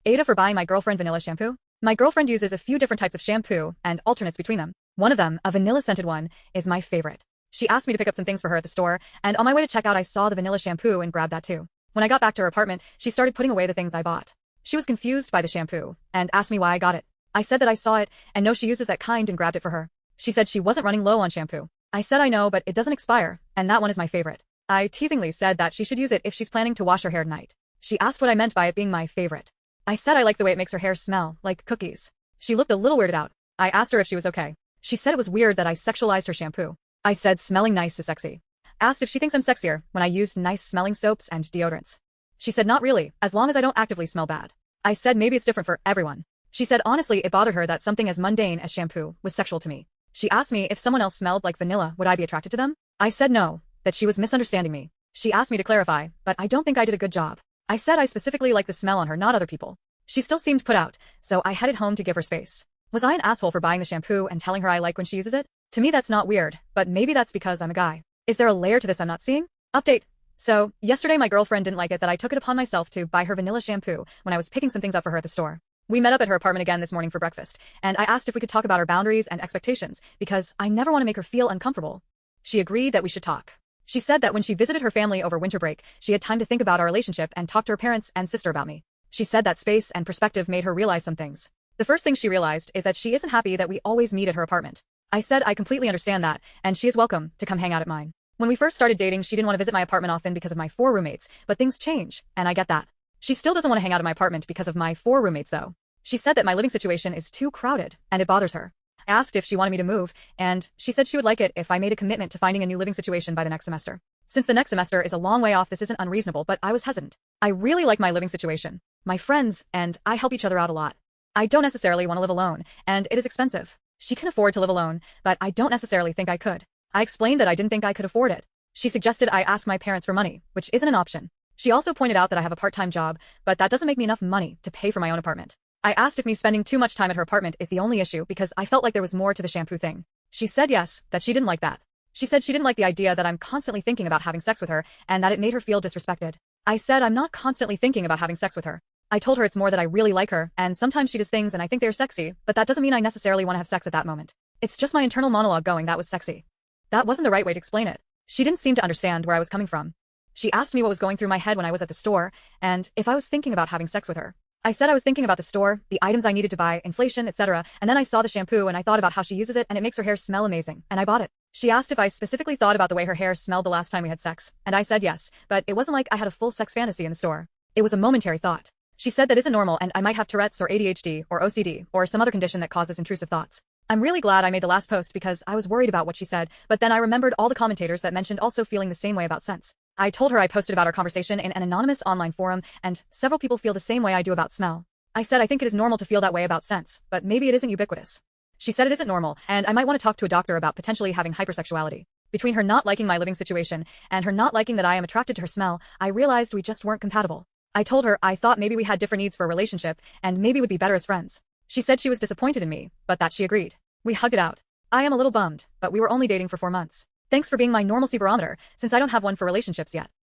Ada for buying my girlfriend vanilla shampoo. My girlfriend uses a few different types of shampoo and alternates between them. One of them, a vanilla scented one, is my favorite. She asked me to pick up some things for her at the store, and on my way to check out I saw the vanilla shampoo and grabbed that too. When I got back to her apartment, she started putting away the things I bought. She was confused by the shampoo and asked me why I got it. I said that I saw it and know she uses that kind and grabbed it for her. She said she wasn't running low on shampoo. I said I know, but it doesn't expire, and that one is my favorite. I teasingly said that she should use it if she's planning to wash her hair tonight. She asked what I meant by it being my favorite. I said I like the way it makes her hair smell like cookies. She looked a little weirded out. I asked her if she was okay. She said it was weird that I sexualized her shampoo. I said smelling nice is sexy. Asked if she thinks I'm sexier when I used nice smelling soaps and deodorants. She said not really, as long as I don't actively smell bad. I said maybe it's different for everyone. She said honestly it bothered her that something as mundane as shampoo was sexual to me. She asked me if someone else smelled like vanilla, would I be attracted to them? I said no, that she was misunderstanding me. She asked me to clarify, but I don't think I did a good job. I said I specifically like the smell on her, not other people. She still seemed put out, so I headed home to give her space. Was I an asshole for buying the shampoo and telling her I like when she uses it? To me that's not weird, but maybe that's because I'm a guy. Is there a layer to this I'm not seeing? Update. So, yesterday my girlfriend didn't like it that I took it upon myself to buy her vanilla shampoo when I was picking some things up for her at the store. We met up at her apartment again this morning for breakfast, and I asked if we could talk about our boundaries and expectations, because I never want to make her feel uncomfortable. She agreed that we should talk. She said that when she visited her family over winter break, she had time to think about our relationship and talk to her parents and sister about me. She said that space and perspective made her realize some things. The first thing she realized is that she isn't happy that we always meet at her apartment. I said I completely understand that, and she is welcome to come hang out at mine. When we first started dating, she didn't want to visit my apartment often because of my 4 roommates, but things change, and I get that. She still doesn't want to hang out at my apartment because of my 4 roommates though. She said that my living situation is too crowded, and it bothers her. I asked if she wanted me to move, and she said she would like it if I made a commitment to finding a new living situation by the next semester. Since the next semester is a long way off, this isn't unreasonable, but I was hesitant. I really like my living situation. My friends and I help each other out a lot. I don't necessarily want to live alone, and it is expensive. She can afford to live alone, but I don't necessarily think I could. I explained that I didn't think I could afford it. She suggested I ask my parents for money, which isn't an option. She also pointed out that I have a part-time job, but that doesn't make me enough money to pay for my own apartment. I asked if me spending too much time at her apartment is the only issue because I felt like there was more to the shampoo thing. She said yes, that she didn't like that. She said she didn't like the idea that I'm constantly thinking about having sex with her and that it made her feel disrespected. I said I'm not constantly thinking about having sex with her. I told her it's more that I really like her, and sometimes she does things and I think they're sexy, but that doesn't mean I necessarily want to have sex at that moment. It's just my internal monologue going, that was sexy. That wasn't the right way to explain it. She didn't seem to understand where I was coming from. She asked me what was going through my head when I was at the store, and if I was thinking about having sex with her. I said I was thinking about the store, the items I needed to buy, inflation, etc., and then I saw the shampoo and I thought about how she uses it and it makes her hair smell amazing, and I bought it. She asked if I specifically thought about the way her hair smelled the last time we had sex, and I said yes, but it wasn't like I had a full sex fantasy in the store. It was a momentary thought. She said that isn't normal and I might have Tourette's or ADHD or OCD or some other condition that causes intrusive thoughts. I'm really glad I made the last post because I was worried about what she said, but then I remembered all the commentators that mentioned also feeling the same way about scents. I told her I posted about our conversation in an anonymous online forum, and several people feel the same way I do about smell. I said I think it is normal to feel that way about scents, but maybe it isn't ubiquitous. She said it isn't normal, and I might want to talk to a doctor about potentially having hypersexuality. Between her not liking my living situation and her not liking that I am attracted to her smell, I realized we just weren't compatible. I told her I thought maybe we had different needs for a relationship, and maybe would be better as friends. She said she was disappointed in me, but that she agreed. We hugged it out. I am a little bummed, but we were only dating for 4 months. Thanks for being my normalcy barometer, since I don't have one for relationships yet.